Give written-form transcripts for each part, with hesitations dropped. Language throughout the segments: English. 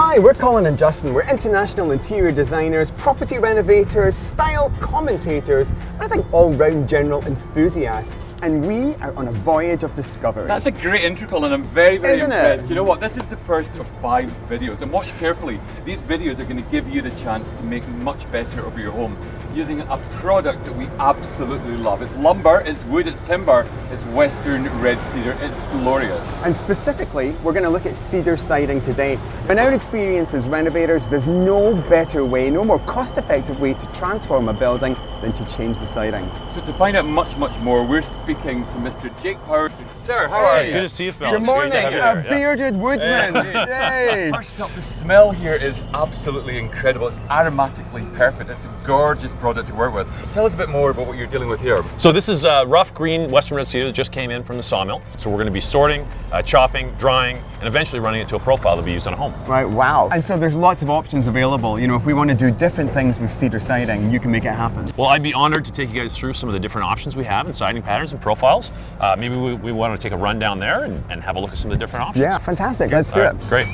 Hi, we're Colin and Justin. We're international interior designers, property renovators, style commentators, and I think all-round general enthusiasts. And we are on a voyage of discovery. That's a great intro, Colin. I'm very, very Isn't impressed. it? You know what? This is the first of 5 videos, and watch carefully. These videos are going to give you the chance to make much better of your home using a product that we absolutely love. It's lumber, it's wood, it's timber, it's Western Red Cedar. It's glorious. And specifically, we're going to look at cedar siding today. In our experience as renovators, there's no better way, no more cost-effective way to transform a building than to change the siding. So to find out much, much more, we're speaking to Mr. Jake Power. Sir, how are you? Good to see you, fellas. Good morning, Great to have you a here, bearded woodsman. Yay. First up, the smell here is absolutely incredible. It's aromatically perfect. It's a gorgeous product to work with. Tell us a bit more about what you're dealing with here. So this is rough green Western Red Cedar that just came in from the sawmill. So we're going to be sorting, chopping, drying, and eventually running it to a profile to be used on a home. Right, wow. And so there's lots of options available. You know, if we want to do different things with cedar siding, you can make it happen. Well, I'd be honored to take you guys through some of the different options we have in siding patterns and profiles. Maybe we want to take a run down there and have a look at some of the different options. Yeah, fantastic. Let's do it. Great.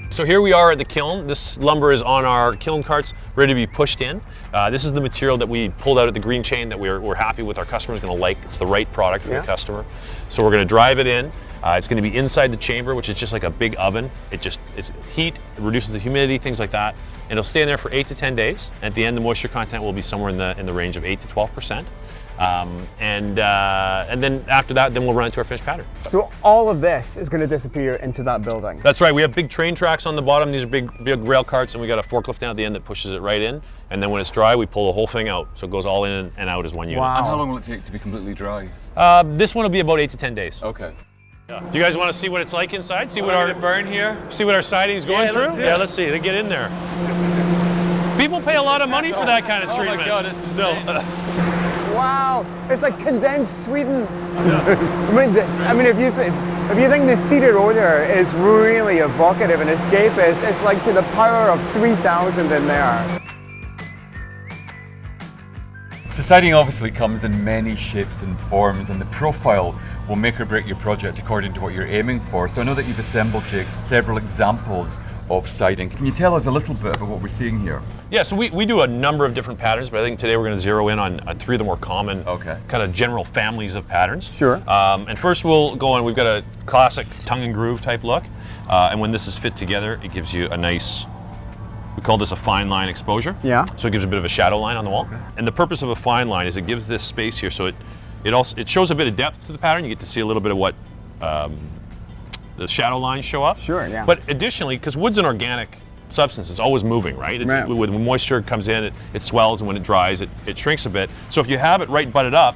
So here we are at the kiln. This lumber is on our kiln carts, ready to be pushed in. This is the material that we pulled out of the green chain that we're happy with our customers going to like. It's the right product for the customer. So we're going to drive it in. It's going to be inside the chamber, which is just like a big oven. It's heat, it reduces the humidity, things like that. And it'll stay in there for 8 to 10 days. At the end, the moisture content will be somewhere in the range of 8 to 12%. And then after that, then we'll run it to our finished pattern. So all of this is going to disappear into that building. That's right. We have big train tracks on the bottom. These are big rail carts, and we got a forklift down at the end that pushes it right in. And then when it's dry, we pull the whole thing out. So it goes all in and out as one unit. Wow. And how long will it take to be completely dry? This one will be about 8 to 10 days. Okay. Yeah. Do you guys want to see what it's like inside? See what our burn here? See what our siding's going through? Let's see. They get in there. People pay a lot of money for that kind of treatment. Oh my God, it's insane. Wow, it's like condensed Sweden. I mean, if you think the cedar odor is really evocative and escapist, it's like to the power of 3,000 in there. So siding obviously comes in many shapes and forms, and the profile will make or break your project according to what you're aiming for. So I know that you've assembled, Jake, several examples of siding. Can you tell us a little bit about what we're seeing here? Yeah, so we do a number of different patterns, but I think today we're going to zero in on 3 of the more common kind of general families of patterns. Sure. And first we'll go on, we've got a classic tongue and groove type look. And when this is fit together, it gives you a nice, we call this a fine line exposure. Yeah. So it gives a bit of a shadow line on the wall. Okay. And the purpose of a fine line is it gives this space here, so it shows a bit of depth to the pattern. You get to see a little bit of what the shadow lines show up. Sure, yeah. But additionally, because wood's an organic substance, it's always moving, right? Right. When moisture comes in, it swells, and when it dries, it shrinks a bit. So if you have it right butted up,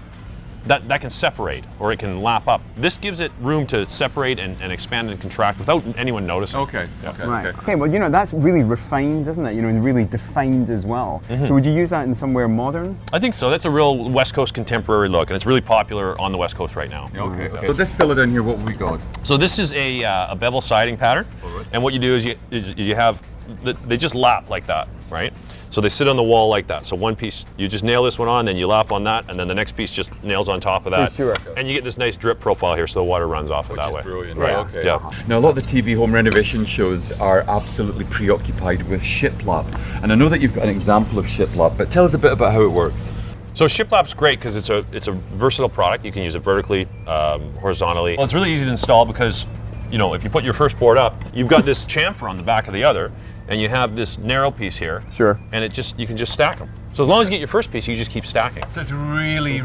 that can separate, or it can lap up. This gives it room to separate and expand and contract without anyone noticing. Okay, Yeah. okay, Right. okay. Okay, well, you know, that's really refined, isn't it? You know, and really defined as well. So would you use that in somewhere modern? I think so. That's a real West Coast contemporary look, and it's really popular on the West Coast right now. Okay. So this filler down here, what have we got? So this is a bevel siding pattern, and what you do is you have, they just lap like that, right? So they sit on the wall like that. So one piece, you just nail this one on, then you lap on that, and then the next piece just nails on top of that. Sure. And you get this nice drip profile here, so the water runs off it that way. Which is brilliant. Right. Okay. Yeah. Now a lot of the TV home renovation shows are absolutely preoccupied with shiplap, and I know that you've got an example of shiplap, but tell us a bit about how it works. So shiplap's great because it's a versatile product. You can use it vertically, horizontally. Well, it's really easy to install because, you know, if you put your first board up, you've got this chamfer on the back of the other, and you have this narrow piece here. Sure. And you can just stack them. So as long as you get your first piece, you just keep stacking. So it's really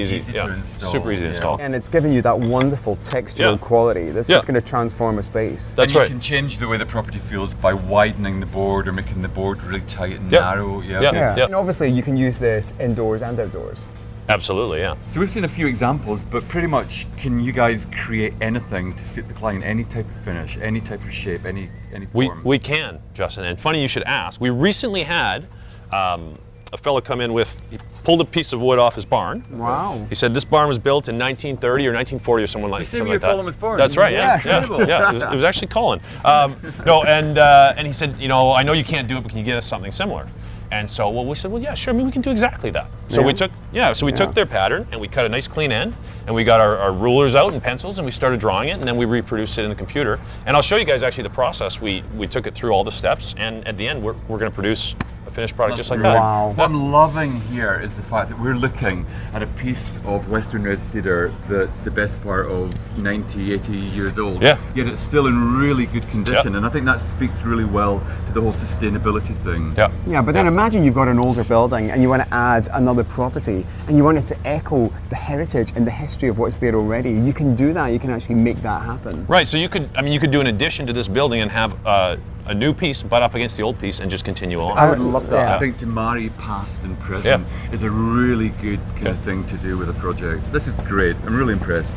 easy to install. Super easy to install. And it's giving you that wonderful textural quality that's just going to transform a space. That's and right. You can change the way the property feels by widening the board or making the board really tight and narrow. Yeah. And obviously you can use this indoors and outdoors. Absolutely, yeah. So we've seen a few examples, but pretty much can you guys create anything to suit the client, any type of finish, any type of shape, any form? We can, Justin, and funny you should ask. We recently had a fellow come in he pulled a piece of wood off his barn. Wow. He said this barn was built in 1930 or 1940 or something like that. Colin's barn. That's right, yeah. Incredible. Yeah, it was actually Colin. And he said, you know, I know you can't do it, but can you get us something similar? And so we said, well, yeah, sure, I mean, we can do exactly that. So we took their pattern and we cut a nice clean end, and we got our rulers out and pencils, and we started drawing it, and then we reproduced it in the computer. And I'll show you guys actually the process. We took it through all the steps, and at the end, we're going to produce a finished product just like that. Wow. What I'm loving here is the fact that we're looking at a piece of Western Red Cedar that's the best part of 90, 80 years old. Yeah. Yet it's still in really good condition, Yeah. and I think that speaks really well to the whole sustainability thing. Yeah. Yeah, but then imagine you've got an older building and you want to add another property and you want it to echo the heritage and the history of what's there already. You can do that. You can actually make that happen. Right. So you could do an addition to this building and have a new piece butt up against the old piece and just continue on. I would love that. Yeah. I think to marry past and present is a really good kind of thing to do with a project. This is great. I'm really impressed.